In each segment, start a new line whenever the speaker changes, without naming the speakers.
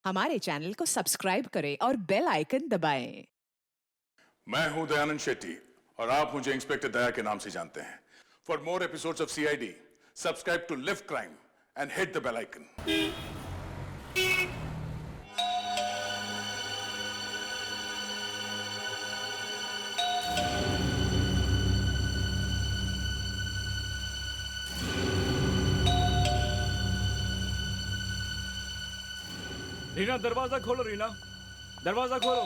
हमारे चैनल को सब्सक्राइब करें और बेल आइकन दबाएं।
मैं हूं दयानंद शेट्टी और आप मुझे इंस्पेक्टर दया के नाम से जानते हैं। For more episodes of CID, subscribe to live crime and hit the bell icon.
Reena, दरवाजा खोलो। रीना, दरवाजा खोलो।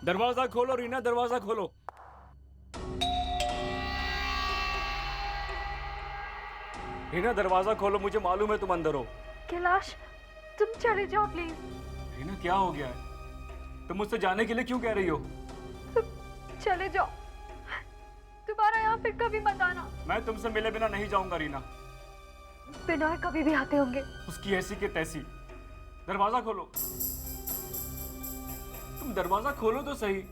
दरवाजा खोलो रीना, दरवाजा खोलो। रीना, दरवाजा खोलो। मुझे मालूम है तुम अंदर हो।
कैलाश, तुम चले जाओ प्लीज।
रीना, क्या हो गया है? तुम मुझसे जाने के लिए क्यों कह रही हो?
तुम चले जाओ, दोबारा यहाँ फिर कभी मत आना।
मैं तुमसे मिले बिना नहीं जाऊंगा रीना।
बिना कभी भी आते होंगे।
उसकी ऐसी के तैसी। दरवाजा खोलो। तुम दरवाजा खोलो तो सही।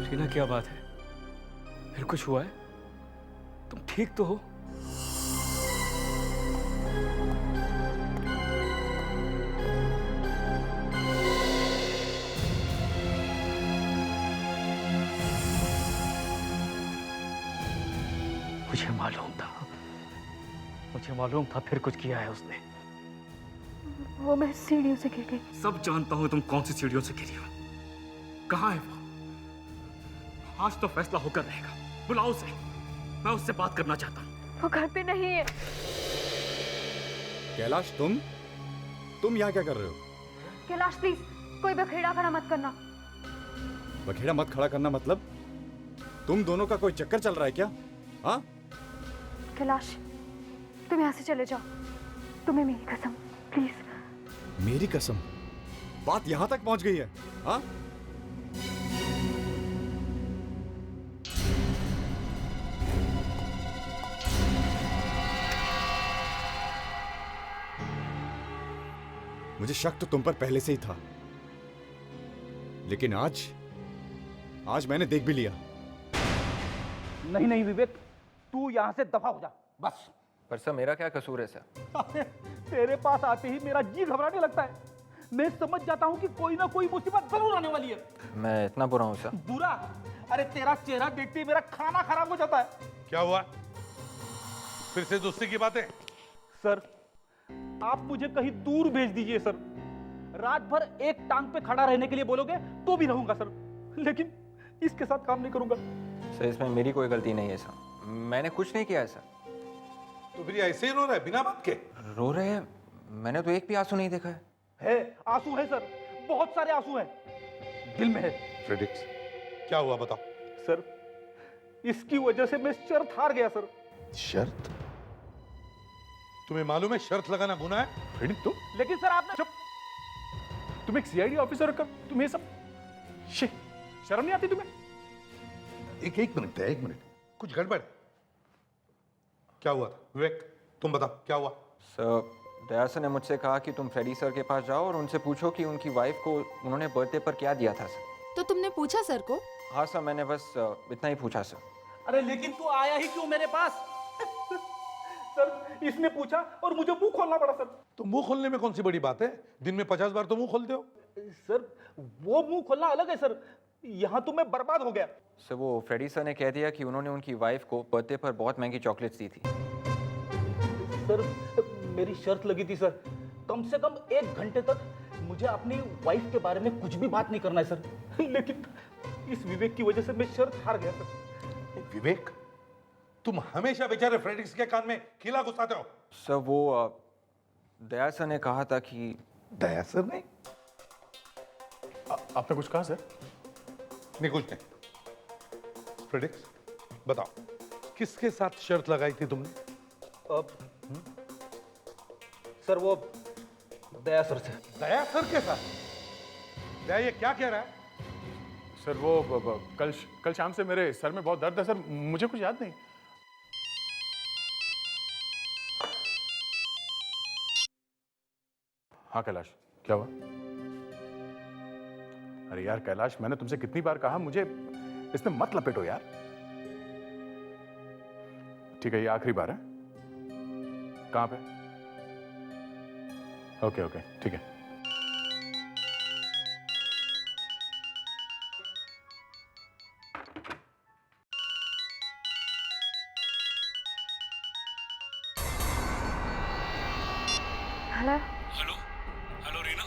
रीना, क्या बात है? फिर कुछ हुआ है? तुम ठीक तो हो? मुझे मालूम था फिर कुछ किया है उसने।
वो मैं सीढ़ियों से गिर गई।
सब जानता हूं तुम कौन सी सीढ़ियों से गिरी हो। कहां है वो? आज तो फैसला होकर रहेगा। बुलाओ उसे, मैं उससे बात करना चाहता हूं।
वो घर पे नहीं है।
कैलाश, तुम यहाँ क्या कर रहे हो?
कैलाश प्लीज, कोई बखेड़ा खड़ा मत करना।
बखेड़ा मत खड़ा करना मतलब? तुम दोनों का कोई चक्कर चल रहा है क्या? हाँ?
कैलाश, तुम यहाँ से चले जाओ। तुम्हें मेरी कसम, प्लीज।
मेरी कसम? बात यहाँ तक पहुंच गई है? हाँ? मुझे शक तो तुम पर पहले से ही था, लेकिन आज मैंने देख भी लिया।
नहीं नहीं विवेक, तू यहां से दफा हो जा बस।
पर सर, मेरा क्या कसूर है सर?
तेरे पास आते ही मेरा जी घबराने लगता है। मैं समझ जाता हूं कि कोई ना कोई मुसीबत जरूर आने वाली है।
मैं इतना बुरा हूं सर?
बुरा? अरे तेरा चेहरा देखते ही मेरा खाना खराब हो जाता है।
क्या हुआ? फिर से दोस्ती की बातें?
सर, आप मुझे कहीं दूर भेज दीजिए सर। रात भर एक टांग पे खड़ा रहने के लिए बोलोगे तो भी रहूंगा सर, लेकिन इसके साथ काम नहीं करूंगा।
सर, इसमें मेरी कोई गलती नहीं है सर। मैंने कुछ नहीं किया है सर।
तो फिर ऐसे ही रो रहा है बिना बात के?
रो रहे हैं? मैंने तो एक भी आंसू नहीं देखा
है आंसू है सर, बहुत सारे आंसू हैं, दिल में है।
फ्रेडिक्स, क्या हुआ बताओ?
सर, इसकी वजह से मैं शर्त हार गया सर।
शर्त? तुम्हें मालूम है शर्त लगाना गुनाह है?
फ्रेडिक, तुम?
लेकिन सर आपने
चुप! तुम एक सीआईडी ऑफिसर का तुम्हें सब शर्म नहीं आती तुम्हें?
एक मिनट है, एक मिनट। कुछ गड़बड़ है? क्या हुआ था? विवेक, तुम बताओ क्या हुआ?
सर, दया सर ने मुझसे कहा कि तुम फ्रेडी सर के पास जाओ और उनसे पूछो कि उनकी वाइफ को उन्होंने बर्थडे पर क्या दिया था सर।
तो तुमने पूछा सर को?
हाँ सर, मैंने बस इतना ही पूछा सर।
अरे लेकिन तू आया ही क्यों मेरे पास? सर, इसने पूछा और मुझे मुंह खोलना पड़ा सर।
तो मुंह खोलने में कौन सी बड़ी बात है? दिन में 50 बार तो मुंह खोलते हो।
सर, वो मुंह खोलना अलग है सर, यहाँ तो मैं बर्बाद हो गया।
सर, वो फ्रेडी सर ने कह दिया कि उन्होंने उनकी वाइफ को बर्थडे पर बहुत महंगी चॉकलेट्स दी थी।
सर, मेरी शर्त लगी थी सर, कम से कम 1 घंटे तक मुझे अपनी वाइफ के बारे में कुछ भी बात नहीं करना है सर, लेकिन इस विवेक की वजह से मैं शर्त हार गया सर।
विवेक, तुम हमेशा बेचारे फ्रेडिक्स के कान में कीला घुसाते हो।
सर, वो दया सर ने कहा था कि...
दया सर ने?
आपने कुछ कहा सर?
नहीं, कुछ नहीं। फ्रेडिक्स, बताओ किसके साथ शर्त लगाई थी तुमने?
सर, वो दया सर से।
दया सर के साथ? दया ये क्या कह रहा है?
सर, वो कल शाम से मेरे सर में बहुत दर्द है सर, मुझे कुछ याद नहीं। हाँ कैलाश, क्या हुआ?
अरे यार कैलाश, मैंने तुमसे कितनी बार कहा मुझे इसमें मत लपेटो यार। ठीक है, ये आखिरी बार है। कहां पे? ओके ओके ठीक है।
हेलो
हेलो हेलो रीना,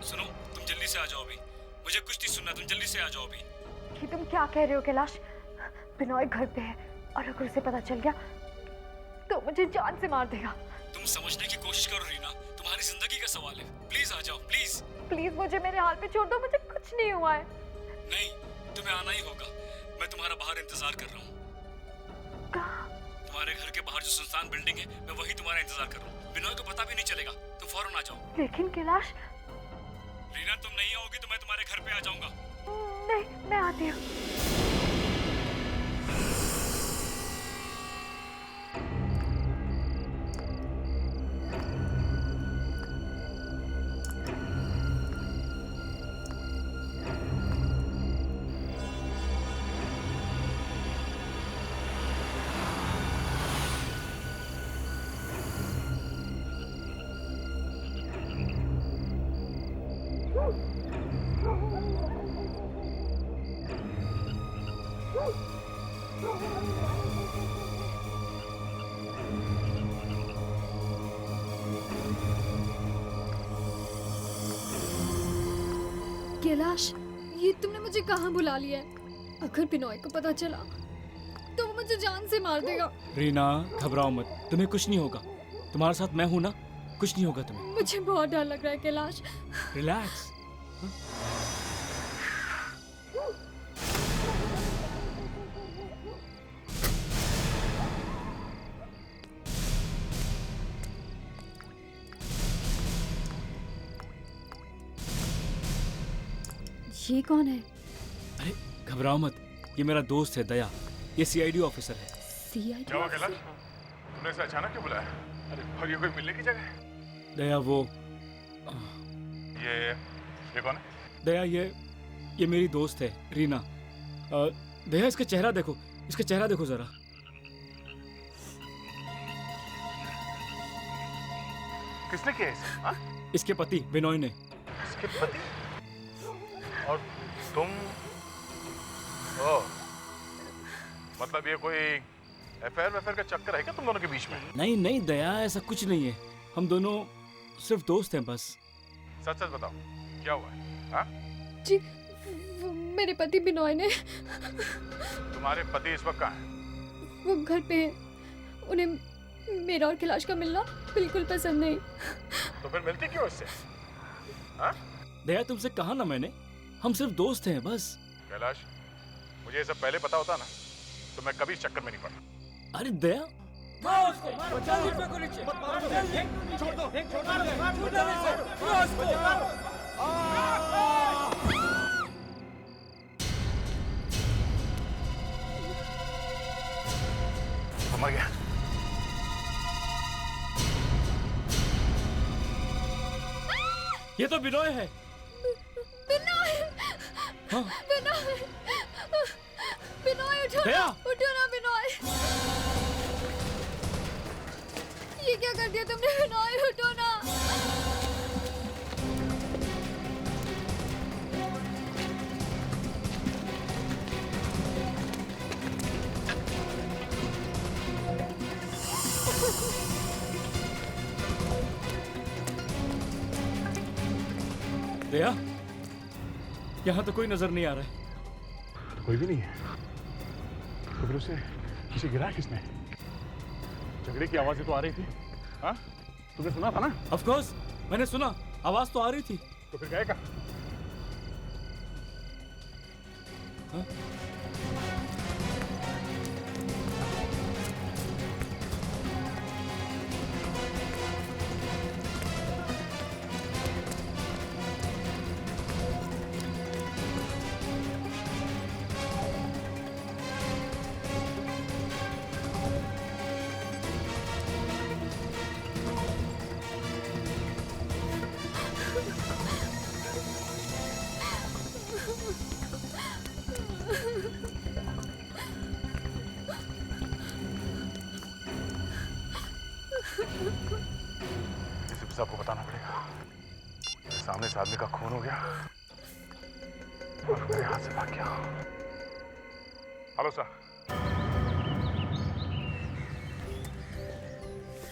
सुनो, तुम जल्दी से आ जाओ अभी। मुझे कुछ नहीं सुनना, तुम जल्दी से आ जाओ अभी।
ये तुम क्या कह रहे हो कैलाश? बिनोय घर पे है और अगर उसे पता चल गया तो मुझे जान से मार देगा।
तुम समझने की कोशिश करो रीना, तुम्हारी जिंदगी का सवाल है। प्लीज आ जाओ प्लीज।
प्लीज मुझे मेरे हाल पे छोड़ दो, मुझे कुछ नहीं हुआ है।
नहीं, तुम्हें आना ही होगा। मैं तुम्हारा बाहर इंतजार कर रहा हूँ।
कहाँ?
तुम्हारे घर के बाहर जो सुनसान बिल्डिंग है, मैं वही तुम्हारा इंतजार कर रहा हूँ। बिनोय को पता भी नहीं चलेगा, तुम फौरन आ जाओ।
लेकिन कैलाश।
रीना तुम नहीं आओगी तो मैं तुम्हारे घर पे आ जाऊंगा।
नहीं, मैं आती हूँ।
कैलाश, ये तुमने मुझे कहाँ बुला लिया है? अगर बिनोय को पता चला तो वो मुझे जान से मार देगा।
रीना घबराओ मत, तुम्हें कुछ नहीं होगा। तुम्हारे साथ मैं हूं ना, कुछ नहीं होगा तुम्हें।
मुझे बहुत डर लग रहा है कैलाश।
रिलैक्स।
ये कौन है?
अरे घबराओ मत, ये मेरा दोस्त है दया। ये सीआईडी ऑफिसर है।
सीआईडी?
क्या हुआ कैलाश? तुमने इसे अचानक क्यों बुलाया? अरे और ये कोई मिलने की जगह है?
दया वो
ये कौन है?
दया ये मेरी दोस्त है रीना। दया इसका चेहरा देखो, इसका चेहरा देखो जरा।
किसने किया इसे? हाँ?
इसके पति बिनोय ने।
इसके पति? और तुम? ओह, मतलब ये कोई अफेयर का चक्कर है क्या तुम दोनों के बीच में?
नहीं नहीं दया, ऐसा कुछ नहीं है। हम दोनों सिर्फ दोस्त हैं बस।
सच सच बताओ, क्या हुआ है? हाँ?
जी, वो मेरे पति बिनोय ने।
तुम्हारे पति इस वक्त कहाँ हैं?
वो घर पे हैं। उन्हें मेरा और कैलाश का मिलना बिल्कुल पसंद नहीं।
तो फिर मिलती क्यों इससे? हाँ?
दया तुमसे कहा ना मैंने, हम सिर्फ दोस्त हैं बस।
कैलाश, मुझे ये सब पहले पता होता ना तो मैं कभी इस चक्कर में नहीं पड़ा।
अरे दया,
वो मर गया।
ये तो बिनोय है।
बिनोय!
हाँ।
बिनोय! बिनोय उठो
दया!
ना, उठो ना बिनोय! ये क्या कर दिया तुमने बिनोय? उठो ना!
दया, यहाँ तो कोई नजर नहीं आ रहा है।
कोई भी नहीं है। तो फिर उसे किसी गिरा किसने? झगड़े की आवाजें तो आ रही थी। हाँ? तुमने सुना था ना?
ऑफ कोर्स, मैंने सुना, आवाज तो आ रही थी।
तो फिर गए कहाँ?
हाँ?
किसी सबको बताना पड़ेगा। सामने से आदमी का खून हो गया और मेरे हाथ से भाग गया। Hello sir.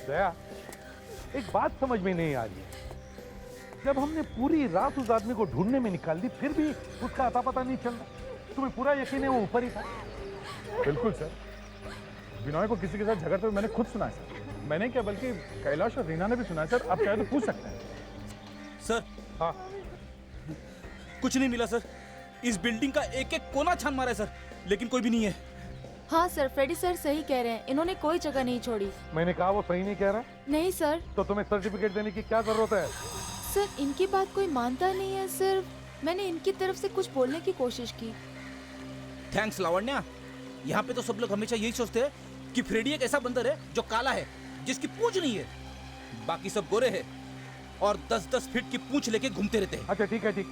दया, एक बात समझ में नहीं आ रही है। जब हमने पूरी रात उस आदमी को ढूंढने में निकाल दी, फिर भी उसका अता पता नहीं चल रहा। तुम्हें पूरा यकीन है वो ऊपर ही था?
बिल्कुल सर, बिनॉय को किसी के साथ झगड़ते हुए मैंने खुद सुना है सर। मैंने क्या बल्कि कैलाश और रीना ने भी सुना है सर। आप चाहे तो पूछ सकते हैं
सर।
हाँ,
कुछ नहीं मिला सर। इस बिल्डिंग का एक एक कोना छान मारा है सर, लेकिन कोई भी नहीं है।
हाँ सर, फ्रेडी सर सही कह रहे हैं, इन्होंने कोई जगह नहीं छोड़ी।
मैंने कहा वो सही नहीं कह रहा।
नहीं सर।
तो तुम्हें सर्टिफिकेट देने की क्या जरूरत है?
सर इनकी बात कोई मानता नहीं है, सिर्फ मैंने इनकी तरफ से कुछ बोलने की कोशिश की।
थैंक्स लावण्या। यहाँ पे तो सब लोग हमेशा यही सोचते हैं कि फ्रेडी एक ऐसा बंदर है जो काला है, जिसकी पूंछ नहीं है। बाकी सब गोरे हैं और 10-10 फीट की पूंछ लेके घूमते रहते हैं।
अच्छा ठीक है, ठीक।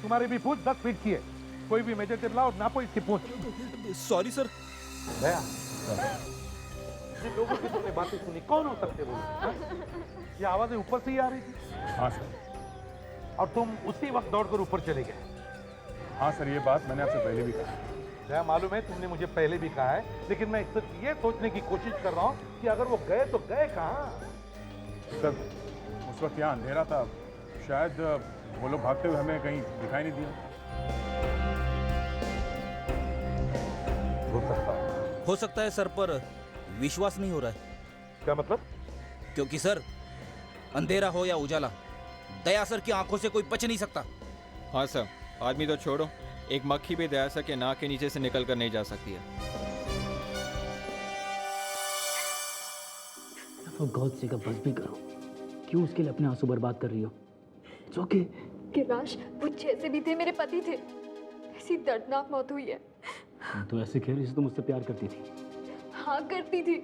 तुम्हारी भी पूंछ 10 फीट की है। कोई भी मेजर टेप लाओ, नापो इसकी पूंछ।
Sorry sir.
दया, जिन लोगों की तुमने बातें सुनी, कौन हो सकते वो? हाँ? ये आवाजें ऊपर से ही आ रही थी?
हाँ सर।
और तुम उसी वक्त दौड़कर ऊपर चले गए?
हाँ सर, ये बात मैंने आपसे पहले भी कहा।
दया, मालूम है तुमने मुझे पहले भी कहा है, लेकिन मैं सिर्फ ये सोचने की कोशिश कर रहा हूँ कि अगर वो गए तो गए कहाँ?
सर, उस वक्त यहाँ अंधेरा था, शायद वो लोग भागते हुए हमें कहीं दिखाई नहीं दिया।
हो सकता है सर, पर विश्वास नहीं हो रहा है।
क्या मतलब?
क्योंकि सर, अंधेरा हो या उजाला, दया सर की आंखों से कोई बच नहीं सकता।
हाँ सर, आदमी तो छोड़ो, एक मक्खी भी दया सर के नाक के नीचे से निकल कर नहीं जा सकती है।
गॉड से का बस भी करो। क्यों उसके लिए अपने आंसू बर्बाद कर रही हो? It's okay।
कैलाश, वो जैसे भी थे मेरे पति थे। ऐसी दर्दनाक मौत हुई है।
तो ऐसे कह रही थी तुम मुझसे प्यार करती थी?
हाँ करती थी।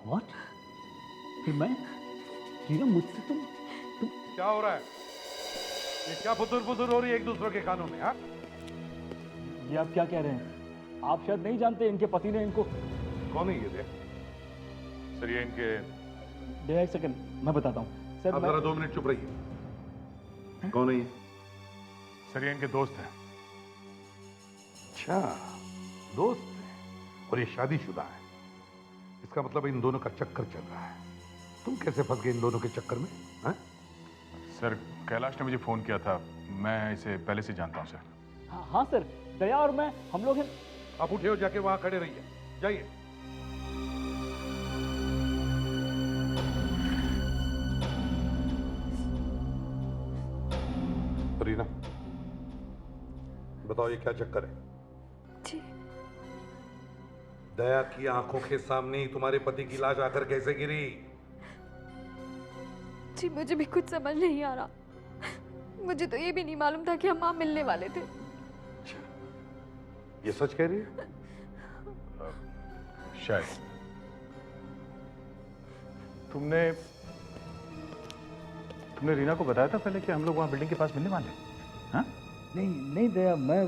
What? फिर मैं रीना, मुझसे तुम
क्या हो रहा है? ये क्या फुदुर फुदुर हो रही है एक दूसरे के कानों में? हाँ,
ये आप क्या कह रहे हैं? आप शायद नहीं जानते, इनके पति ने इनको।
कौन है ये? दे
सर, ये इनके।
दे एक सेकंड, मैं बताता हूँ सर।
आप जरा 2 मिनट चुप रहिए। कौन है ये?
सर, ये इनके दोस्त हैं।
अच्छा, दोस्त है और ये शादीशुदा है। इसका मतलब इन दोनों का चक्कर चल रहा है। तुम कैसे फंस गए इन दोनों के चक्कर में? हाँ?
सर, कैलाश ने मुझे फोन किया था, मैं इसे पहले से जानता हूँ सर।
हाँ सर, दया और मैं, हम लोग हैं।
आप उठे हो, जाके वहां खड़े रहिए, जाइए। रीना, बताओ ये क्या चक्कर है?
जी।
दया की आंखों के सामने ही तुम्हारे पति की लाश आकर कैसे गिरी?
जी मुझे भी कुछ समझ नहीं आ रहा। मुझे तो ये भी नहीं मालूम था कि हम वहां मिलने वाले थे।
ये सच कह रही है?
शायद। तुमने रीना को बताया था पहले कि हम लोग वहां बिल्डिंग के पास मिलने वाले हैं? हाँ?
नहीं दया, मैं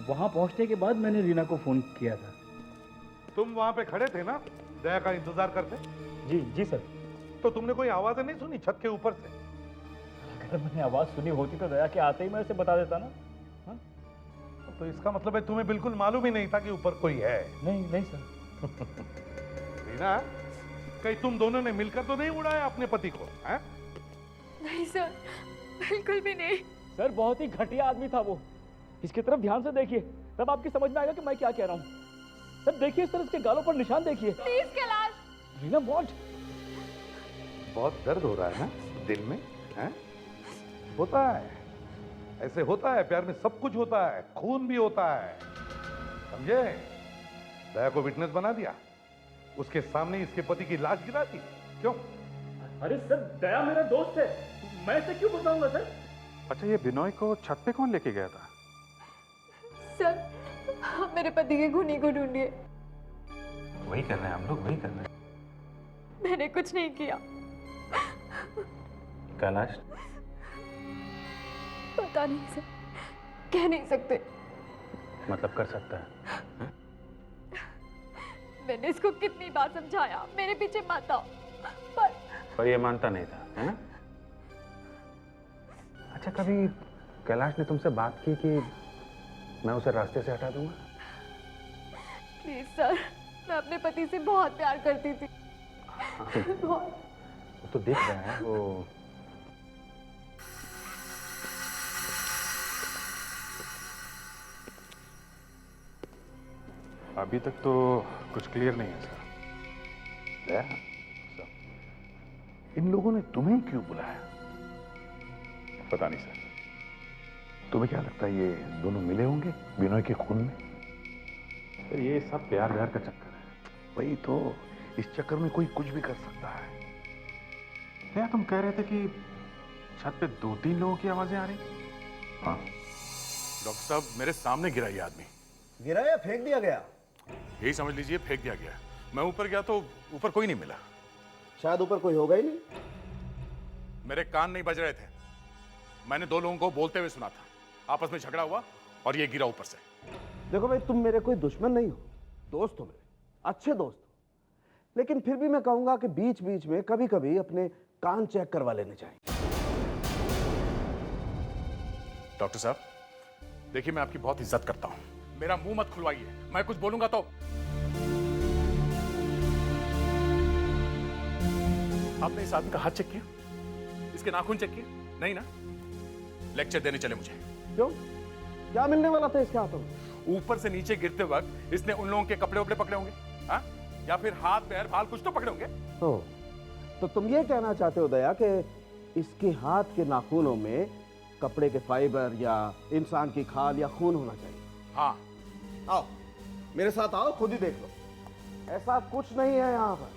वहां पहुंचने के बाद मैंने रीना को फोन किया था।
तुम वहां पे खड़े थे ना, दया का इंतजार करते?
जी सर।
तो तुमने कोई आवाजें नहीं सुनी छत के ऊपर से?
अगर मैंने आवाज सुनी होती तो दया के आते ही मैं उसे बता देता ना। हाँ?
तो इसका मतलब है तुम्हें बिल्कुल मालूम ही नहीं था कि ऊपर कोई है?
नहीं सर।
रीना, कहीं तुम दोनों ने मिलकर तो नहीं उड़ाया अपने पति को? है?
नहीं सर, बिल्कुल भी नहीं।
सर, बहुत ही घटिया आदमी था वो। इसकी तरफ ध्यान से देखिए, तब आपकी समझ में आएगा कि मैं क्या कह रहा हूँ। सर देखिए, सर इसके गालों पर निशान देखिए।
प्लीज कैलाश।
रीना, व्हाट?
बहुत दर्द हो रहा है ना दिल में? है? होता है, ऐसे होता है, प्यार में सब कुछ होता है, खून भी होता है, समझे? दया को विटनेस बना दिया, उसके सामने इसके पति की लाश गिरा दी। क्यों?
अरे सर, दया मेरा दोस्त है, मैं इसे क्यों बताऊंगा सर?
अच्छा, ये बिनॉय को छत पे कौन लेके गया था?
सर, आप मेरे पति के खूनी को ढूंढिए।
वही कर रहे हैं हम लोग, वही कर रहे हैं।
मैंने कुछ नहीं किया।
कैलाश?
पता नहीं सर, कह नहीं सकते।
मतलब कर सकता है?
मैंने इसको कितनी बार समझाया मेरे पीछे मत आओ,
पर ये मानता नहीं था, है ना? अच्छा, कभी कैलाश ने तुमसे बात की कि मैं उसे रास्ते से हटा दूंगा?
प्लीज सर, मैं अपने पति से बहुत प्यार करती थी। बहुत।
वो तो दिख रहा है वो।
अभी तक तो कुछ क्लियर नहीं है सर। इन लोगों ने तुम्हें क्यों बुलाया? पता नहीं सर। तुम्हें क्या लगता है ये दोनों मिले होंगे बिनोय के खून में?
तो ये सब प्यार व्यार का चक्कर है।
वही तो, इस चक्कर में कोई कुछ भी कर सकता है।
क्या तुम कह रहे थे कि छत पे 2-3 लोगों की आवाजें आ रही?
हाँ
डॉक्टर साहब, मेरे सामने गिरा ये आदमी।
गिरा या फेंक दिया गया?
यही समझ लीजिए, फेंक दिया गया। मैं ऊपर गया तो ऊपर कोई नहीं मिला।
शायद ऊपर कोई होगा ही नहीं।
मेरे कान नहीं बज रहे थे। मैंने 2 लोगों को बोलते हुए सुना था। आपस में झगड़ा हुआ और ये गिरा ऊपर से।
देखो भाई, तुम मेरे कोई दुश्मन नहीं हो, दोस्त हो मेरे, अच्छे दोस्त हो। लेकिन फिर भी मैं कहूंगा कि बीच बीच में कभी कभी अपने कान चेक करवा लेने चाहिए।
डॉक्टर साहब, देखिए मैं आपकी बहुत इज्जत करता हूं, मेरा मुंह मत खुलवाइए। मैं कुछ बोलूंगा तो आपने इस आदमी का हाथ चेक किया? इसके नाखून चेक किए? नहीं ना? लेक्चर देने चले मुझे।
क्यों? क्या मिलने वाला था इसके हाथों में?
ऊपर से नीचे गिरते वक्त इसने उन लोगों के कपड़े वपड़े पकड़े होंगे, हाँ? या फिर हाथ पैर बाल कुछ तो पकड़े होंगे।
तो तुम ये कहना चाहते हो दया कि इसके हाथ के नाखूनों में कपड़े के फाइबर या इंसान की खाल या खून होना चाहिए?
हाँ।
आओ मेरे साथ, आओ, खुद ही देख लो। ऐसा कुछ नहीं है यहाँ पर।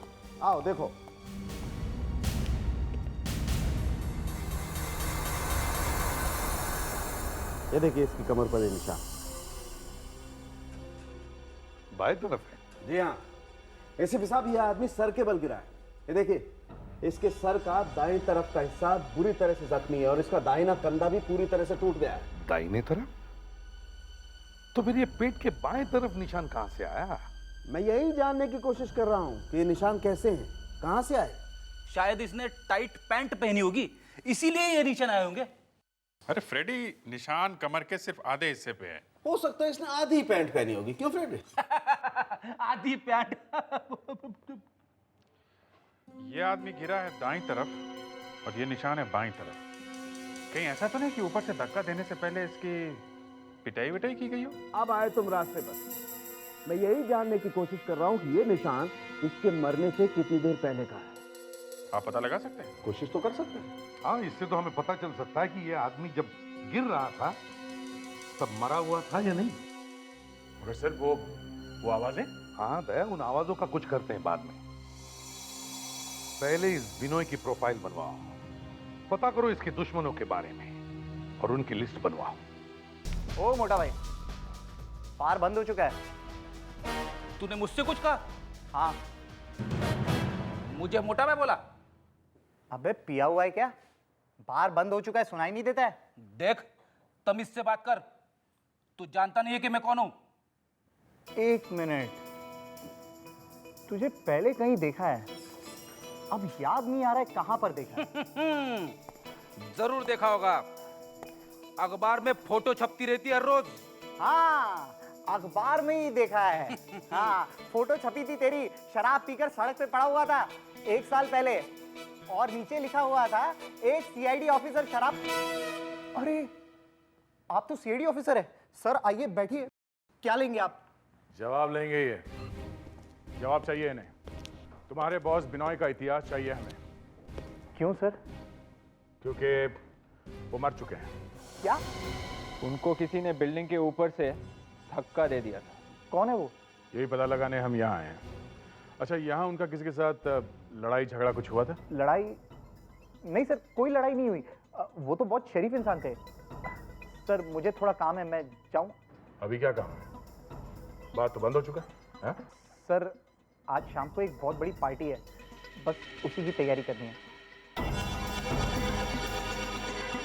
आओ देखो। ये देखिए इसकी कमर पर ये निशान।
बाएं तरफ है?
जी हाँ, एसीपी साहब, ये आदमी सर के बल गिरा है। ये देखिए, इसके सर का दाईं तरफ का हिस्सा बुरी तरह से जख्मी है और इसका दाहिना कंधा भी पूरी तरह से टूट गया है।
दाहिने तरफ? तो फिर ये पेट के बाएं तरफ निशान कहां से आया?
मैं यही जानने की कोशिश कर रहा हूं कि ये निशान कैसे हैं, कहां से आए।
शायद इसने टाइट पैंट पहनी होगी, इसीलिए ये निशान आए होंगे।
अरे फ्रेडी, निशान कमर के सिर्फ आधे हिस्से पे है।
हो सकता है इसने आधी पैंट पहनी होगी। क्यों फ्रेडी?
आधी पैंट।
ये आदमी गिरा है दाईं तरफ और ये निशान है बाईं तरफ। कहीं ऐसा तो नहीं कि ऊपर से धक्का देने से पहले इसकी पिटाई विटाई की गई हो?
अब आए तुम रास्ते पर। मैं यही जानने की कोशिश कर रहा हूं कि ये निशान इसके मरने से कितनी देर पहले का है।
आप पता लगा सकते हैं?
कोशिश तो कर सकते हैं।
हाँ, इससे तो हमें पता चल सकता है कि ये आदमी जब गिर रहा था तब मरा हुआ था या नहीं।
मगर सर वो आवाजें?
हाँ दया, उन आवाजों का कुछ करते हैं बाद में। पहले इस बिनोय की प्रोफाइल बनवाओ, पता करो इसके दुश्मनों के बारे में और उनकी लिस्ट बनवाओ।
ओ मोटा भाई, बार बंद हो चुका है। तूने मुझसे कुछ कहा? हाँ। मुझे मोटा भाई बोला?
अबे पिया हुआ है क्या? बार बंद हो चुका है, सुनाई नहीं देता है?
देख, तमीज से बात कर। तू जानता नहीं है कि मैं कौन हूं?
एक मिनट, तुझे पहले कहीं देखा है, अब याद नहीं आ रहा है कहां पर देखा है।
जरूर देखा होगा, अखबार में फोटो छपती रहती है हर रोज।
हाँ, अखबार में ही देखा है। हाँ, फोटो छपी थी तेरी, शराब पीकर सड़क पे पड़ा हुआ था 1 साल पहले, और नीचे लिखा हुआ था एक सीआईडी ऑफिसर शराब। अरे आप तो सीआईडी ऑफिसर है। सर आइए बैठिए, क्या लेंगे आप?
जवाब लेंगे। ये जवाब चाहिए इन्हें। तुम्हारे बॉस बिनोय का इतिहास चाहिए हमें।
क्यों सर?
क्योंकि वो मर चुके हैं।
क्या?
उनको किसी ने बिल्डिंग के ऊपर से धक्का दे दिया था।
कौन है वो?
यही पता लगाने हम यहाँ आए हैं। अच्छा, यहाँ उनका किसी के साथ लड़ाई झगड़ा कुछ हुआ था?
लड़ाई नहीं सर, कोई लड़ाई नहीं हुई। वो तो बहुत शरीफ इंसान थे। सर मुझे थोड़ा काम है, मैं जाऊं?
अभी क्या काम है? बात तो बंद हो चुका है।
सर आज शाम को एक बहुत बड़ी पार्टी है, बस उसी की तैयारी करनी है।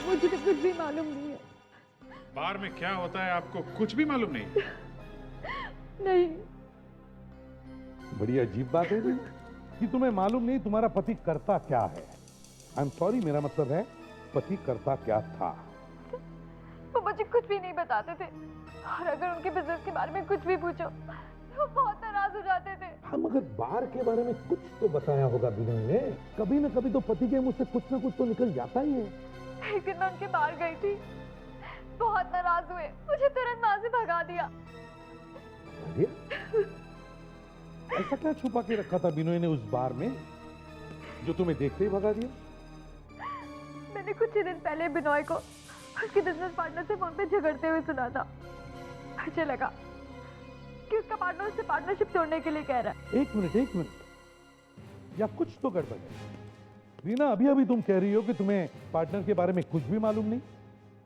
मुझे तो कुछ भी मालूम नहीं है।
बार में क्या होता है आपको कुछ भी मालूम नहीं?
नहीं।
बड़ी अजीब बात है जी कि तुम्हें मालूम नहीं तुम्हारा पति करता क्या है। आई एम सॉरी, मेरा मतलब है पति करता क्या था।
वो मुझे कुछ भी नहीं बताते थे और अगर उनके बिजनेस के बारे में कुछ भी पूछो तो बहुत नाराज हो जाते थे।
हम अगर बार के बारे में कुछ तो बताया होगा बिनोय ने, कभी न कभी तो पति के मुंह से कुछ न कुछ तो निकल जाता ही है।
एक दिन मैं उनके बाहर गई थी, बहुत नाराज हुए, मुझे तुरंत वहां से भगा दिया।
ऐसा क्या छुपा के रखा था बिनोय ने उस बार में जो तुम्हें देखते ही भगा दिया?
मैंने कुछ ही दिन पहले बिनोय को उसके बिजनेस पार्टनर से फोन पे झगड़ते हुए सुना था। मुझे लगा कि उसका पार्टनर उससे पार्टनरशिप तोड़ने के लिए कह रहा है।
एक मिनट, या कुछ तो गड़बड़ है। रीना, अभी अभी तुम कह रही हो कि तुम्हें पार्टनर के बारे में कुछ भी मालूम नहीं,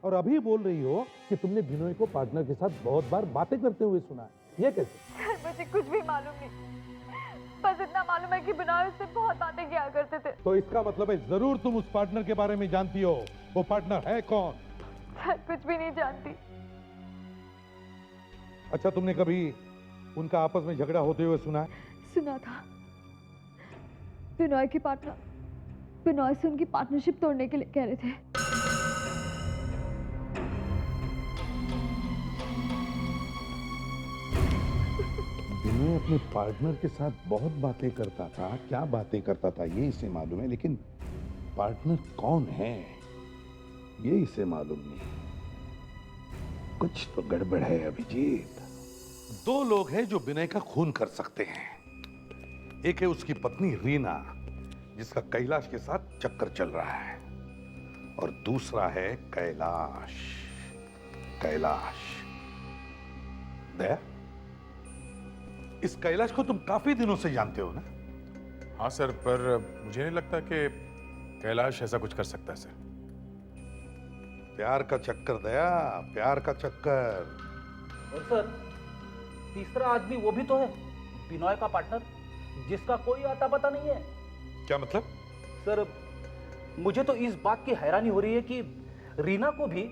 और अभी बोल रही हो कि तुमने बिनोय को पार्टनर के साथ बहुत बार बातें करते हुए सुना है। ये कैसे?
मुझे कुछ भी मालूम नहीं, बस इतना मालूम है कि बिनोय उससे बहुत बातें किया करते थे।
तो इसका मतलब है जरूर तुम उस पार्टनर के बारे में जानती हो। वो पार्टनर है कौन?
कुछ भी नहीं जानती।
अच्छा, तुमने कभी उनका आपस में झगड़ा होते हुए सुना है?
सुना था। बिनोय की पार्टनर बिनोय से उनकी पार्टनरशिप तोड़ने के लिए कह रहे थे।
बिनोय अपने पार्टनर के साथ बहुत बातें करता था। क्या बातें करता था ये इसे मालूम है, लेकिन पार्टनर कौन है ये इसे मालूम नहीं। कुछ तो गड़बड़ है अभिजीत। दो लोग हैं जो बिनय का खून कर सकते हैं। एक है उसकी पत्नी रीना, जिसका कैलाश के साथ चक्कर चल रहा है, और दूसरा है कैलाश। दया, इस कैलाश को तुम काफी दिनों से जानते हो ना?
हाँ सर, पर मुझे नहीं लगता कि कैलाश ऐसा कुछ कर सकता है सर।
प्यार का चक्कर दया, प्यार का चक्कर।
और सर, तीसरा आदमी वो भी तो है, बिनोय का पार्टनर, जिसका कोई आता पता नहीं है।
क्या मतलब?
सर, मुझे तो इस बात की हैरानी हो रही है कि रीना को भी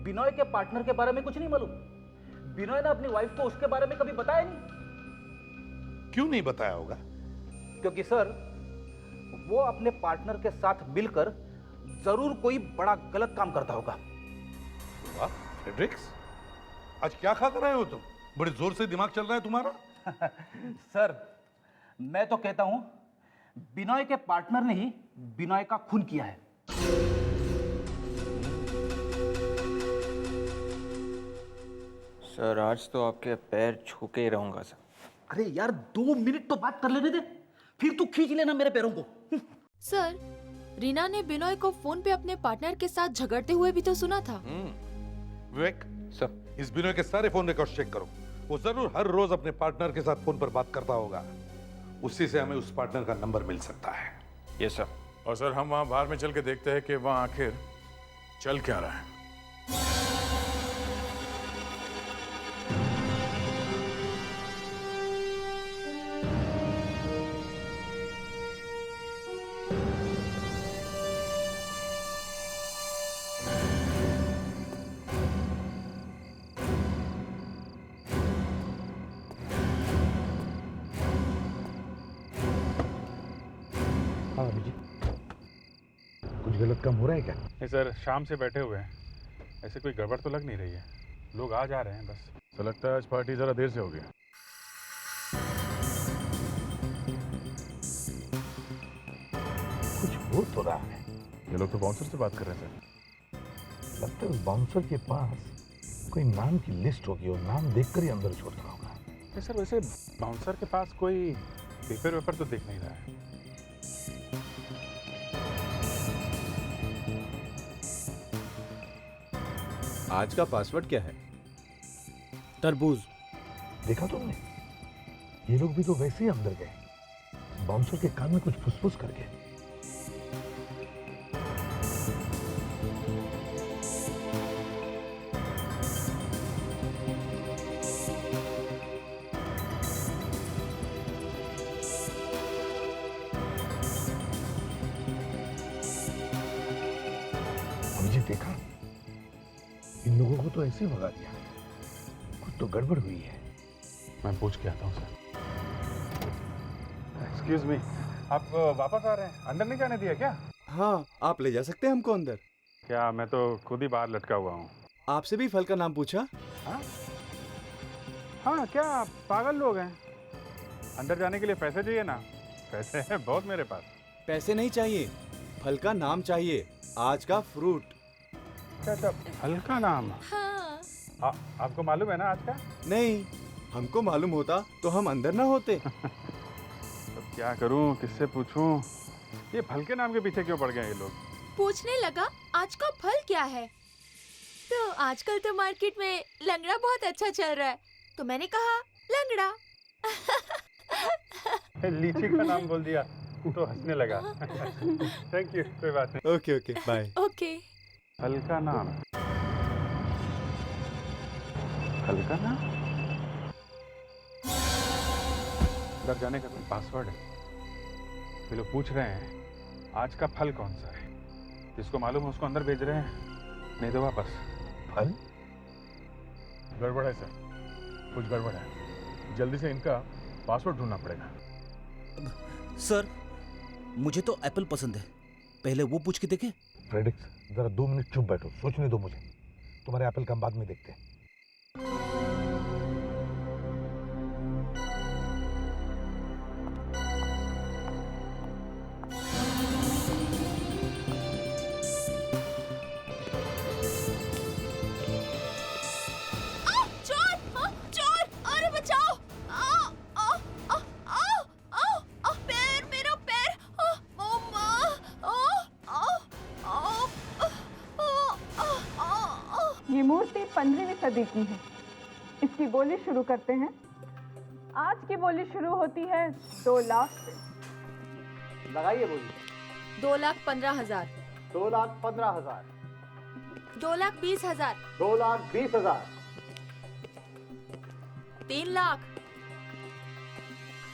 बिनोय के पार्टनर के बारे में कुछ नहीं मालूम। बिनोय ने अपनी वाइफ को उसके बारे में कभी बताया नहीं।
क्यों नहीं बताया होगा?
क्योंकि सर, वो अपने पार्टनर के साथ मिलकर जरूर कोई बड़ा गलत काम करता होगा।
वाह फ्रेडरिक्स, आज क्या खा कर रहे हो तुम? बड़े जोर से दिमाग चल रहा है तुम्हारा।
सर, मैं तो कहता हूं बिनोय के पार्टनर ने ही बिनोय का खून किया है।
सर, आज तो आपके पैर छू के ही रहूंगा सर।
अरे यार, 2 मिनट तो बात कर लेने दे, फिर तू खींच लेना मेरे पैरों को।
सर, रीना ने बिनोय को फोन पे अपने पार्टनर के साथ झगड़ते हुए भी तो सुना था।
विवेक
सर,
इस बिनोय के सारे फोन रिकॉर्ड चेक करो। वो जरूर हर रोज अपने पार्टनर के साथ फोन पर बात करता होगा। उसी से हमें उस पार्टनर का नंबर मिल सकता है।
Yes sir.
और सर, हम वहां बाहर में चल के देखते हैं कि वहां आखिर चल क्या रहा है।
हाँ अभिजीत, कुछ गलत काम हो रहा है क्या?
नहीं सर, शाम से बैठे हुए हैं, ऐसे कोई गड़बड़ तो लग नहीं रही है। लोग आ जा रहे हैं बस। तो लगता है आज पार्टी जरा देर से हो गई।
कुछ हो तो रहा है।
ये लोग तो बाउंसर से बात कर रहे हैं सर।
लगता है उस बाउंसर के पास कोई नाम की लिस्ट होगी और नाम देखकर ही अंदर छोड़ता होगा।
नहीं सर, वैसे बाउंसर के पास कोई पेपर वेपर तो दिख नहीं रहा है।
आज का पासवर्ड क्या है?
तरबूज।
देखा तुमने? ये लोग भी तो वैसे ही अंदर गए, बाउंसर के कान में कुछ फुसफुस करके। अभिजीत, देखा? इन लोगों को तो ऐसे ही भगा दिया, कुछ तो गड़बड़ हुई है।
मैं पूछ के आता हूँ सर। एक्सक्यूज मी, आप वापस आ रहे हैं? अंदर नहीं जाने दिया क्या?
हाँ, आप ले जा सकते हैं हमको अंदर।
क्या? मैं तो खुद ही बाहर लटका हुआ हूँ।
आपसे भी फल का नाम पूछा?
हाँ, क्या पागल लोग हैं? अंदर जाने के लिए पैसे चाहिए ना? पैसे हैं बहुत मेरे पास।
पैसे नहीं चाहिए, फल का नाम चाहिए, आज का फ्रूट।
अच्छा, फल का नाम?
हाँ।
आपको मालूम है ना आज का?
नहीं, हमको मालूम होता तो हम अंदर ना होते।
तो क्या करूं, किससे पूछूं? ये फल के नाम के पीछे क्यों पड़ गए ये लोग?
पूछने लगा आज का फल क्या है, तो आजकल तो मार्केट में लंगड़ा बहुत अच्छा चल रहा है, तो मैंने कहा लंगड़ा।
लीची का नाम बोल दिया तो हंसने लगा। थैंक यू, कोई बात नहीं।
Okay okay, bye.
ओके।
फल का नाम, फल का नाम? अंदर जाने का कोई पासवर्ड है? ये लोग पूछ रहे हैं आज का फल कौन सा है, जिसको मालूम है उसको अंदर भेज रहे हैं, नहीं तो वापस।
फल गड़बड़ है सर, कुछ गड़बड़ है। जल्दी से इनका पासवर्ड ढूंढना पड़ेगा।
सर, मुझे तो एप्पल पसंद है, पहले वो पूछ के देखें।
फ्रेडिक्स, जरा 2 मिनट चुप बैठो, सोचने दो मुझे। तुम्हारे एप्पल का हम बाद में देखते हैं।
ये मूर्ति 15वीं सदी की है। इसकी बोली शुरू करते हैं। आज की बोली शुरू होती है 2 लाख से।
लगाइए बोली।
2,15,000।
2,15,000।
2,20,000।
2,20,000।
3 लाख।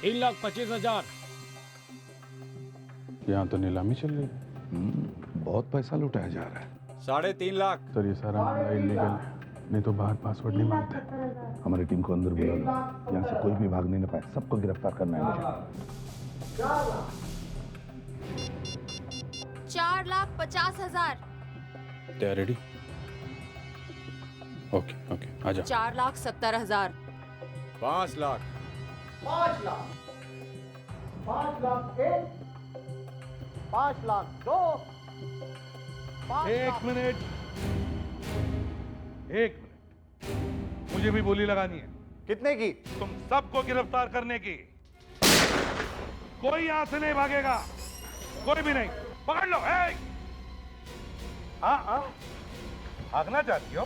3,25,000।
यहाँ तो नीलामी चल रही है।
बहुत पैसा लुटाया जा रहा है।
3.5 लाख।
सर ये सारा मामला इलीगल है, नहीं तो बाहर पासवर्ड नहीं मांगते।
हमारी टीम को अंदर बुला लो, यहाँ से कोई भी भागने न पाए, सबको गिरफ्तार करना है मुझे।
4,50,000।
They are ready? Okay okay, आ जाओ।
4,70,000।
5 लाख।
5 लाख। 5 लाख 1। 5 लाख 2।
1 मिनट, 1 मिनट, मुझे भी बोली लगानी है।
कितने की?
तुम सबको गिरफ्तार करने की। कोई यहां से नहीं भागेगा, कोई भी नहीं। पकड़ लो। हाँ, भागना चाहती हो?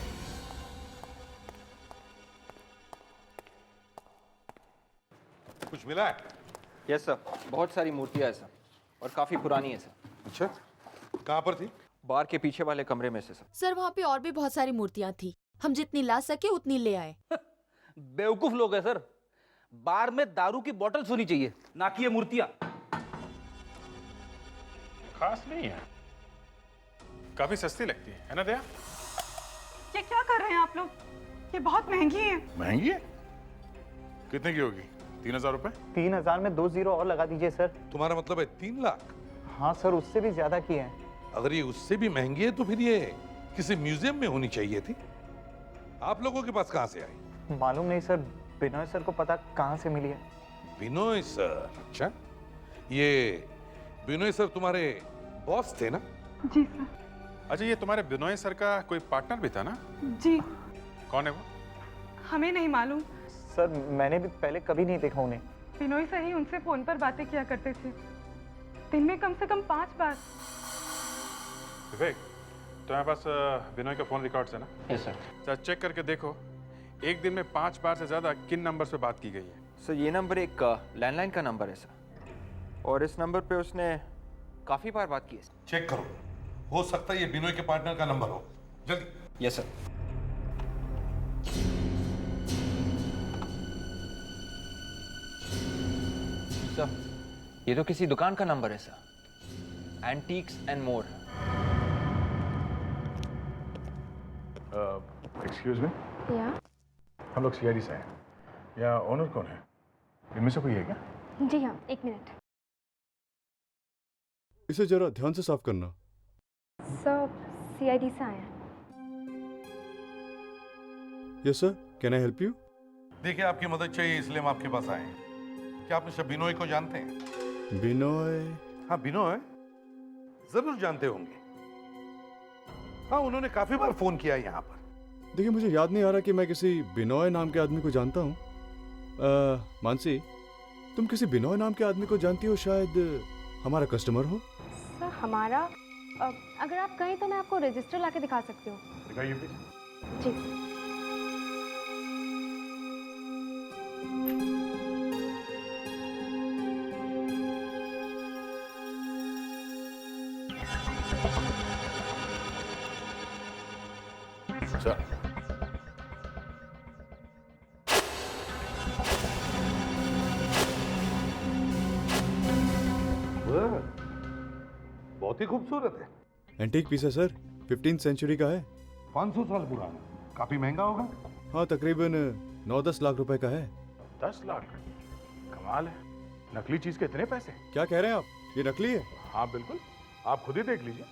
कुछ मिला है?
यस सर, बहुत सारी मूर्तियां हैं सर, और काफी पुरानी है सर।
अच्छा, कहाँ पर थी?
बार के पीछे वाले कमरे में से सर।
सर वहाँ पे और भी बहुत सारी मूर्तियाँ थी, हम जितनी ला सके उतनी ले आए।
बेवकूफ लोग हैं सर, बार में दारू की बोतल होनी चाहिए, ना कि ये मूर्तियां।
खास नहीं है, काफी सस्ती लगती है ना दया?
ये क्या कर रहे हैं आप लोग? ये बहुत महंगी है।
महंगी है? कितने की होगी? 3,000 रुपए?
3,000 में 2 जीरो और लगा दीजिए सर।
तुम्हारा मतलब है 3 लाख?
हाँ सर, उससे भी ज्यादा की है।
अगर ये उससे भी महंगी है तो फिर ये किसी म्यूजियम में होनी चाहिए थी। आप लोगों के पास कहां से आई?
मालूम नहीं सर, बिनोय सर को पता कहां से मिली है।
बिनोय सर? अच्छा, ये बिनोय सर तुम्हारे बॉस थे ना?
जी सर।
अच्छा, ये तुम्हारे बिनोय सर का कोई पार्टनर भी था ना?
जी।
कौन है वो?
हमें नहीं मालूम
सर, मैंने भी पहले कभी नहीं देखा उन्हें।
बिनोय सर ही उनसे फोन पर बातें किया करते थे, दिन में कम से कम 5 बार।
विवेक, तुम्हारे पास बिनोय का फोन रिकॉर्ड्स है ना?
Yes sir.
सर चेक करके देखो, एक दिन में 5 बार से ज्यादा किन नंबर पे बात की गई है?
सर ये नंबर एक लैंडलाइन का नंबर है सर, और इस नंबर पे उसने काफी बार बात की है।
चेक करो, हो सकता है ये बिनोय के पार्टनर का नंबर हो। जल्दी।
Yes sir. सर ये तो किसी दुकान का नंबर है sir, antiques and more.
Excuse me,
या
हम लोग सीआईडी से हैं। या ओनर कौन है? इनमें से कोई है क्या?
जी हाँ, एक मिनट।
इसे जरा ध्यान से साफ करना।
सर, सीआईडी से आए हैं।
Yes sir, can I help you?
देखिए, आपकी मदद चाहिए इसलिए हम आपके पास आए हैं। क्या आप मिस्टर बिनोय को जानते हैं?
बिनोय?
हाँ, बिनोय जरूर जानते होंगे। हाँ, उन्होंने काफी बार फोन किया यहाँ पर।
देखिए, मुझे याद नहीं आ रहा कि मैं किसी बिनोय नाम के आदमी को जानता हूँ। मानसी, तुम किसी बिनोय नाम के आदमी को जानती हो? शायद हमारा कस्टमर हो।
सर, हमारा अगर आप कहें तो मैं आपको रजिस्टर लाके दिखा सकती हूँ।
दिखाइए प्लीज।
जी।
सर,
बहुत ही खूबसूरत है।
एंटीक पीस है सर, 15th सेंचुरी का है।
500 साल पुराना, काफी महंगा होगा।
हाँ, तकरीबन 9-10 लाख रुपए का है।
10 लाख? कमाल है। नकली चीज के इतने पैसे?
क्या कह रहे हैं आप? ये नकली है?
हाँ बिल्कुल, आप खुद ही देख लीजिए।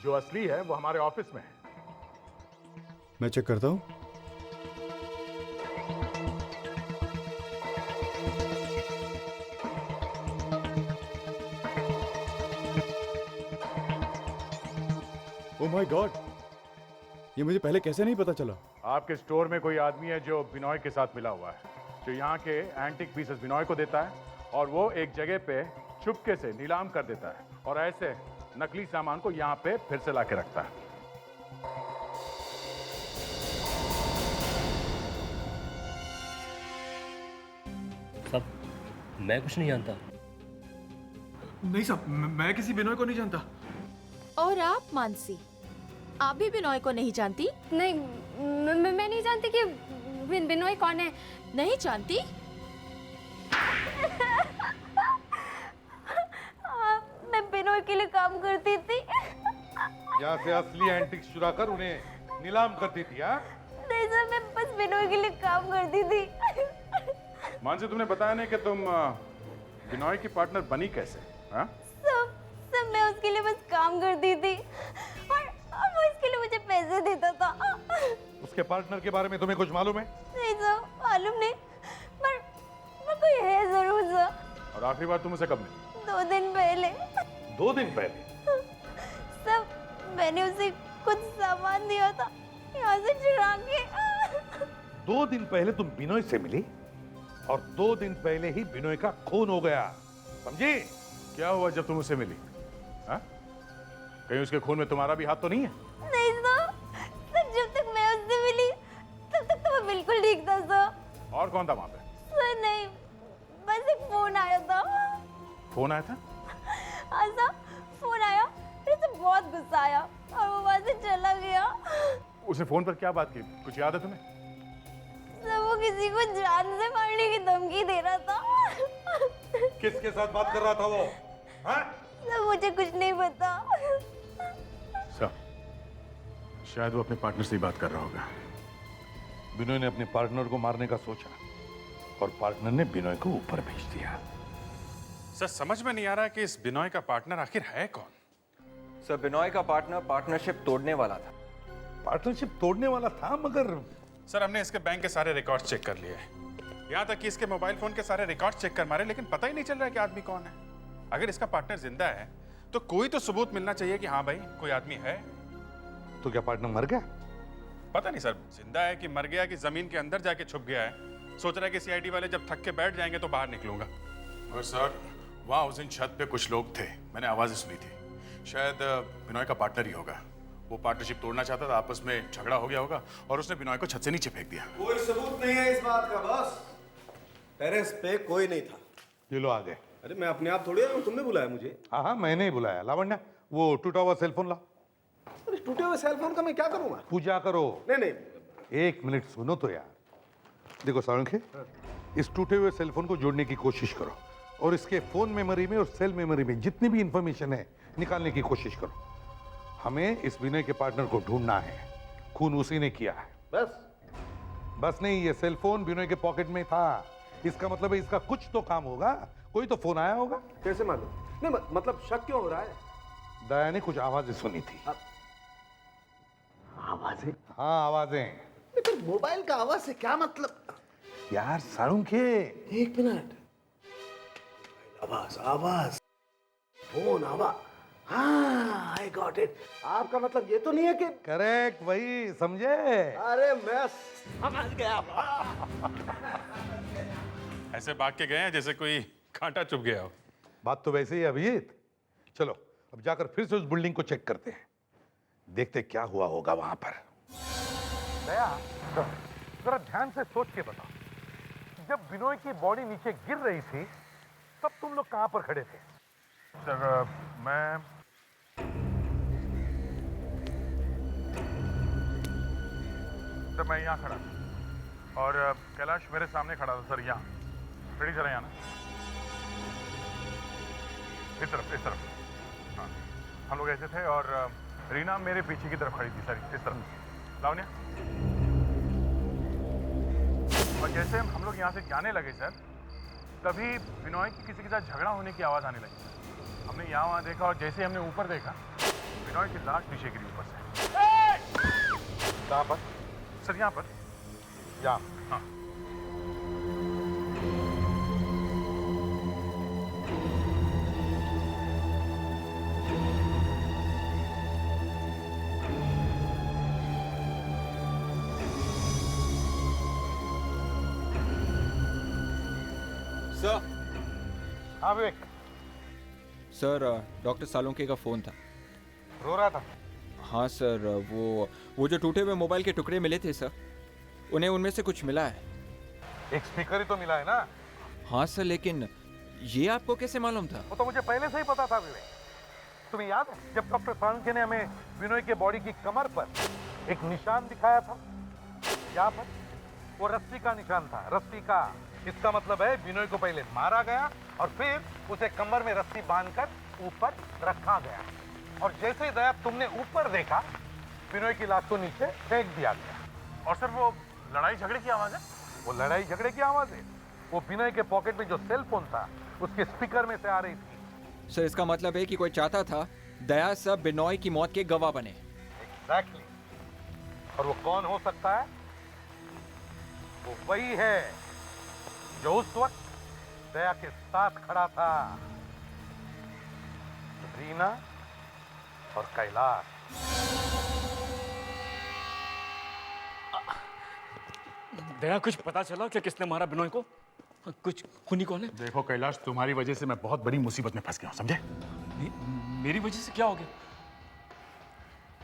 जो असली है वो हमारे ऑफिस में है।
मैं चेक करता हूँ। ओह माय गॉड, ये मुझे पहले कैसे नहीं पता चला?
आपके स्टोर में कोई आदमी है जो बिनोय के साथ मिला हुआ है, जो यहाँ के एंटिक पीसेस बिनोय को देता है और वो एक जगह पे चुपके से नीलाम कर देता है और ऐसे नकली सामान को यहाँ पे फिर से लाके रखता है।
साहब, मैं कुछ नहीं जानता।
नहीं साहब, मैं किसी बिनोय को नहीं जानता।
और आप मानसी, आप भी बिनोय को नहीं जानती?
नहीं, मैं नहीं जानती कि बिनोय कौन है।
नहीं जानती?
मैं बिनोय के लिए काम करती थी।
यहाँ से असली एंटिक्स चुरा कर उन्हें नीलाम करती थी। हाँ,
नहीं सर, मैं बस बिनोय के लिए काम करती थी।
मानसी, तुमने बताया नहीं कि तुम बिनोय की पार्टनर बनी कैसे? हाँ?
सब मैं उसके लिए बस काम करती थी और वो इसके लिए मुझे पैसे देता था।
उसके पार्टनर के बारे में तुम्हें कुछ मालूम है?
नहीं सर, मालूम नहीं, पर कोई है जरूर सर।
और आखिरी बार तुम उसे कब मिली?
2 दिन पहले।
2 दिन पहले?
सब मैंने उसे कुछ सामान दिया था यहाँ से चुरा के।
2 दिन पहले तुम बिनोय से मिली और 2 दिन पहले ही बिनोय का खून हो गया, समझी?
क्या हुआ जब तुम उसे मिली? हाँ? कहीं उसके खून में तुम्हारा भी हाथ तो नहीं है?
नहीं सर, जब तक मैं उससे मिली तब तक तो वो बिल्कुल ठीक था सर।
और कौन था वहां पे?
सर नहीं, बस एक फोन आया था।
फोन आया था?
हाँ सर, फोन आया, फिर उसे बहुत गुस्सा आया और वो वहां से चला गया।
उसने फोन पर क्या बात की, कुछ याद है तुम्हें?
सर, वो किसी को जान से मारने की धमकी दे रहा था।
किसके साथ बात कर रहा था वो? हाँ?
सर, मुझे कुछ नहीं पता।
सर, शायद वो अपने पार्टनर से ही बात कर रहा होगा।
बिनोय ने अपने पार्टनर को मारने का सोचा और पार्टनर ने बिनोय को ऊपर भेज दिया।
सर, समझ में नहीं आ रहा कि इस बिनोय का पार्टनर आखिर है कौन?
सर, बिनोय का पार्टनर पार्टनरशिप तोड़ने वाला था।
पार्टनरशिप तोड़ने वाला था, मगर
सर हमने इसके बैंक के सारे रिकॉर्ड चेक कर लिए, यहाँ तक कि इसके मोबाइल फोन के सारे रिकॉर्ड चेक कर मारे, लेकिन पता ही नहीं चल रहा है कि आदमी कौन है। अगर इसका पार्टनर जिंदा है तो कोई तो सबूत मिलना चाहिए कि हाँ भाई कोई आदमी है।
तो क्या पार्टनर मर गया?
पता नहीं सर, जिंदा है कि मर गया कि जमीन के अंदर जाके छुप गया है। सोच रहा है कि सीआईडी वाले जब थक के बैठ जाएंगे तो बाहर निकलूंगा। और सर, वहाँ उस दिन छत पे कुछ लोग थे, मैंने आवाजें सुनी थी। शायद बिनोय का पार्टनर ही होगा। वो पार्टनरशिप तोड़ना चाहता था, आपस में झगड़ा हो गया होगा और उसने बिनोय को छत से नीचे फेंक दिया।
कोई सबूत नहीं है इस बात का बॉस। टेरेस पे कोई नहीं था।
ये लो आ गए।
अरे मैं अपने आप थोड़ी आया, तुमने बुलाया मुझे।
हाँ हाँ, मैंने ही बुलाया। लावण्या, वो टूटा हुआ सेलफोन ला।
अरे टूटे हुए सेलफोन का मैं क्या करूंगा?
पूजा करो।
नहीं नहीं,
1 मिनट सुनो तो यार। देखो सारंगे, इस टूटे हुए सेलफोन को जोड़ने की कोशिश करो और इसके फोन मेमोरी में और सेल मेमोरी में जितनी भी इंफॉर्मेशन है निकालने की कोशिश करो। हमें इस विनय के पार्टनर को ढूंढना है। खून उसी ने किया है। बस बस नहीं, ये सेल फोन बिनोय के पॉकेट में था। इसका मतलब है इसका कुछ तो काम होगा, कोई तो फोन आया होगा।
कैसे मालूम? नहीं मतलब शक क्यों हो रहा है?
दया ने कुछ आवाजें सुनी थी।
आवाजें?
हाँ आवाजें।
फिर मोबाइल का आवाज से क्या मतलब?
यार साळुंखे,
एक मिनट। आवाज आवाज, फोन आवाज। हाँ, आई गॉट इट। आपका मतलब ये तो नहीं है कि?
करेक्ट, वही समझे।
अरे मैं समझ गया।
ऐसे भाग के गए हैं जैसे कोई कांटा चुभ गया हो।
बात तो वैसे ही है अभिजीत। चलो अब जाकर फिर से उस बिल्डिंग को चेक करते हैं, देखते क्या हुआ होगा वहां पर। दया, जरा ध्यान से सोच के बताओ, जब बिनोय की बॉडी नीचे गिर रही थी तब तुम लोग कहां पर खड़े थे?
सर मैं यहाँ खड़ा था और कैलाश मेरे सामने खड़ा था सर, यहाँ। रेडी चला यहाँ ना, इस तरफ। हाँ, हम लोग ऐसे थे और रीना मेरे पीछे की तरफ खड़ी थी सर, इस तरफ। लावण्या, और जैसे हम लोग यहाँ से जाने लगे सर, तभी बिनोय की किसी के साथ झगड़ा होने की आवाज़ आने लगी। हमने यहाँ वहाँ देखा और जैसे हमने ऊपर देखा, बिनोय की लाश नीचे गिरी ऊपर से।
कहाँ पर?
सर यहाँ पर।
यहाँ?
हाँ।
सर।
हाँ विवेक।
सर डॉक्टर सालुंखे का फोन था।
रो रहा था?
हाँ सर, वो जो टूटे हुए मोबाइल के टुकड़े मिले थे सर, उन्हें उनमें से कुछ मिला है।
एक स्पीकर ही तो मिला है ना?
हाँ सर, लेकिन ये आपको कैसे मालूम था?
वो तो मुझे पहले से ही पता था विवेक। तुम्हें याद है जब डॉक्टर सालुंखे ने हमें बिनोय के बॉडी की कमर पर एक निशान दिखाया था? यहाँ पर वो रस्सी का निशान था, रस्सी का। इसका मतलब है बिनोय को पहले मारा गया और फिर उसे कमर में रस्सी बांधकर ऊपर रखा गया, और जैसे ही दया तुमने ऊपर देखा, बिनोय की लाश को नीचे फेंक दिया गया।
और सर वो लड़ाई झगड़े की आवाज़ है?
वो लड़ाई झगड़े की आवाज है, वो बिनोय के पॉकेट में जो सेल फोन था उसके स्पीकर में से आ रही थी।
सर इसका मतलब है कि कोई चाहता था दया सब बिनोय की मौत के गवाह बने।
एग्जैक्टली। और वो कौन हो सकता है? वो वही है जो उस वक्त दया के साथ खड़ा था, रीना और कैलाश।
दया, कुछ पता चला कि किसने मारा बिनोय को? कुछ खूनी कौन है?
देखो कैलाश, तुम्हारी वजह से मैं बहुत बड़ी मुसीबत में फंस गया हूं, समझे?
मेरी वजह से क्या हो गया?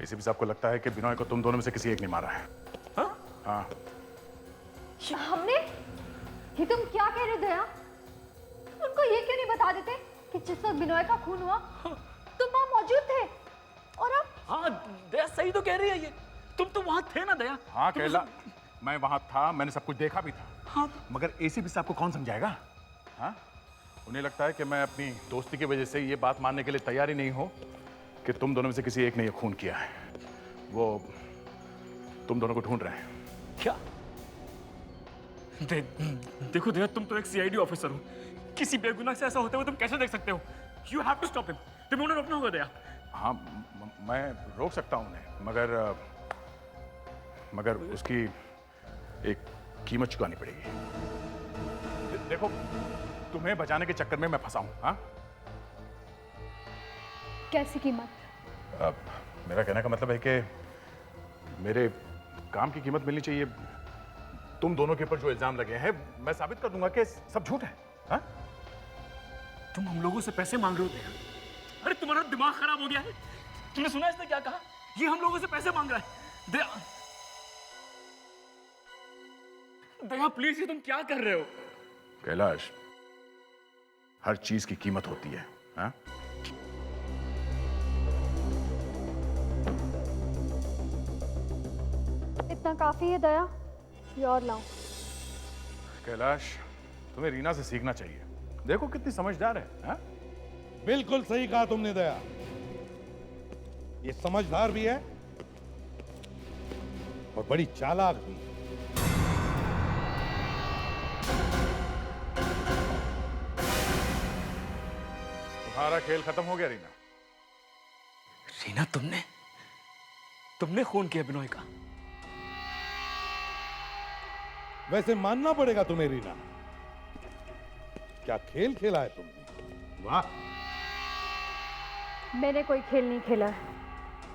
एसीपी साहब को लगता है कि बिनोय को तुम दोनों में से किसी एक ने मारा है। हाँ।
हमने? ये तुम क्या कह रहे हो दया? उनको ये क्यों नहीं बता देते कि जिस वक्त बिनोय का खून हुआ तुम वहां मौजूद थे? और अब?
हाँ दया सही तो कह रही है ये। तुम तो वहां थे ना दया?
हाँ कैलाश, मैं वहां था, मैंने सब कुछ देखा भी था।
हाँ।
मगर एसीपी साहब को कौन समझाएगा? हाँ? उन्हें लगता है कि मैं अपनी दोस्ती की वजह से ये बात मानने के लिए तैयार ही नहीं हूं कि तुम दोनों में से किसी एक ने ये खून किया है। वो तुम दोनों को ढूंढ रहे हैं।
क्या? देखो दया, तुम तो एक सीआईडी ऑफिसर हो। किसी बेगुनाह से ऐसा होते हुए तुम कैसे देख सकते हो? You have to stop him. तुम्हें उन्हें रोकना होगा दया।
हाँ, मैं रोक सकता हूं उन्हें, मगर उसकी एक कीमत चुकानी पड़ेगी। देखो, तुम्हें बचाने के चक्कर में मैं फंसा हूं। हाँ?
कैसी कीमत?
मेरा कहने का मतलब है कि मेरे काम की कीमत मिलनी चाहिए। तुम दोनों के ऊपर जो इल्जाम लगे हैं, मैं साबित कर दूंगा कि सब झूठ है। हाँ?
तुम हम लोगों से पैसे मांग रहे हो दया? अरे तुम्हारा दिमाग खराब हो गया है? तुमने सुना इसने क्या कहा? ये हम लोगों से पैसे मांग रहा है। दया, दया प्लीज, ये तुम क्या कर रहे हो?
कैलाश, हर चीज की कीमत होती है। हाँ?
इतना काफी है दया, ये और लाओ।
कैलाश, तुम्हें रीना से सीखना चाहिए। देखो कितनी समझदार है। हाँ?
बिल्कुल सही कहा तुमने दया, ये समझदार भी है और बड़ी चालाक भी।
तुम्हारा खेल खत्म हो गया रीना।
रीना, तुमने खून किया बिनोय का।
वैसे मानना पड़ेगा तुम्हें रीना, क्या खेल खेला है तुमने। वाह।
मैंने कोई खेल नहीं खेला है,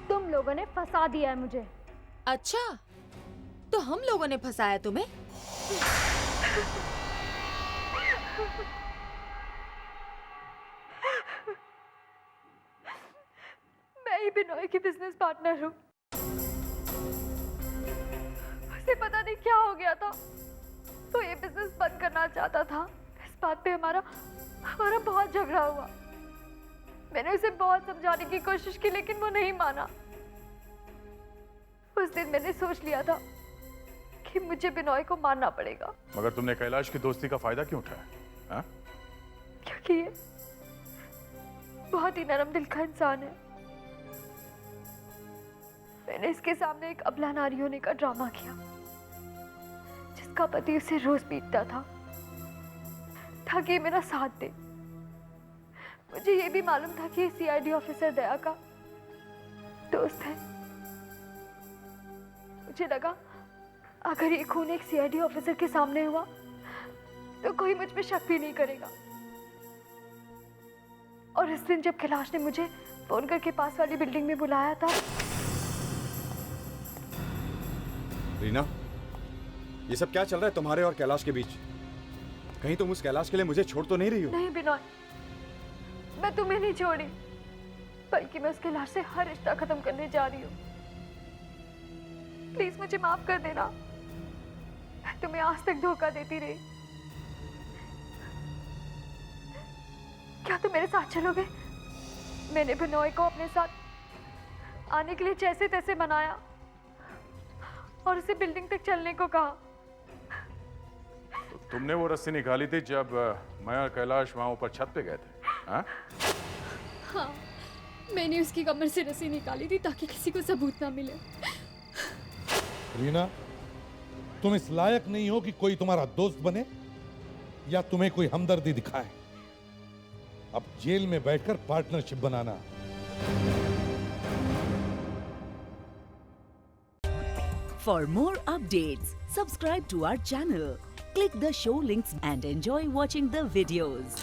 तुम लोगों ने फंसा दिया है मुझे।
अच्छा, तो हम लोगों ने फंसाया तुम्हें?
मैं ही बिनोय की बिजनेस पार्टनर हूँ। उसे पता नहीं क्या हो गया था, तो ये बिजनेस बंद करना चाहता था। इस बात पे हमारा बहुत झगड़ा हुआ। मैंने उसे बहुत समझाने की कोशिश की, लेकिन वो नहीं माना। उस दिन मैंने सोच लिया था कि मुझे बिनोय को मारना पड़ेगा।
मगर तुमने कैलाश की दोस्ती का फायदा क्यों उठाया? हाँ?
क्योंकि ये बहुत ही नरम दिल का इंसान है। मैंने इसके सामने एक अबला नारी होने का ड्रामा किया, जिसका पति उसे रोज पीटता था ताकि मेरा साथ दे। मुझे ये भी मालूम था कि सीआईडी ऑफिसर दया का दोस्त है। मुझे लगा अगर ये खून एक सीआईडी ऑफिसर के सामने हुआ तो कोई मुझ पे शक भी नहीं करेगा। और इस दिन जब कैलाश ने मुझे फोन करके पास वाली बिल्डिंग में बुलाया था।
रीना, ये सब क्या चल रहा है तुम्हारे और कैलाश के बीच? कहीं तुम उस कैलाश के लिए मुझे छोड़ तो नहीं रही हो?
नहीं बिनोय, मैं तुम्हें नहीं छोड़ी, बल्कि मैं उस कैलाश से हर रिश्ता खत्म करने जा रही हूँ। प्लीज मुझे माफ कर देना, मैं तुम्हें आज तक धोखा देती रही। क्या तुम मेरे साथ चलोगे? मैंने बिनोय को अपने साथ आने के लिए जैसे तैसे मनाया और उसे बिल्डिंग तक चलने को कहा।
तो तुमने वो रस्सी निकाली थी जब मैं और कैलाश वहां ऊपर छत पे गए थे? हाँ?
हाँ, मैंने उसकी कमर से रस्सी निकाली थी ताकि किसी को सबूत ना मिले।
रीना, तुम इस लायक नहीं हो कि कोई तुम्हारा दोस्त बने या तुम्हें कोई हमदर्दी दिखाए। अब जेल में बैठकर partnership banana.
For more updates, subscribe to our channel, click the show links and enjoy watching the videos.